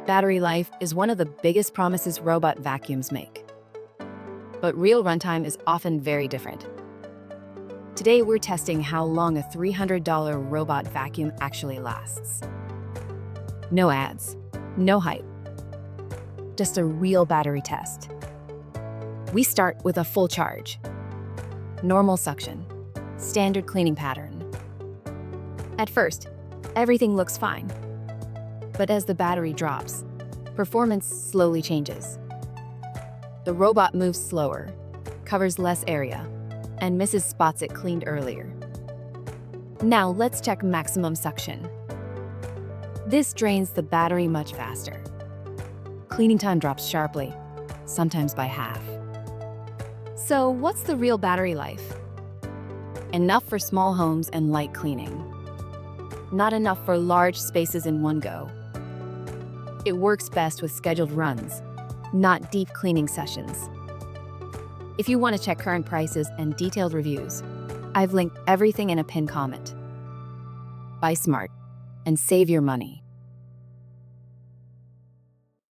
Battery life is one of the biggest promises robot vacuums make. But real runtime is often very different. Today, we're testing how long a $300 robot vacuum actually lasts. No ads, no hype, just a real battery test. We start with a full charge. Normal suction, standard cleaning pattern. At first, everything looks fine. But as the battery drops, performance slowly changes. The robot moves slower, covers less area, and misses spots it cleaned earlier. Now let's check maximum suction. This drains the battery much faster. Cleaning time drops sharply, sometimes by half. So what's the real battery life? Enough for small homes and light cleaning. Not enough for large spaces in one go. It works best with scheduled runs, not deep cleaning sessions. If you want to check current prices and detailed reviews, I've linked everything in a pinned comment. Buy smart and save your money.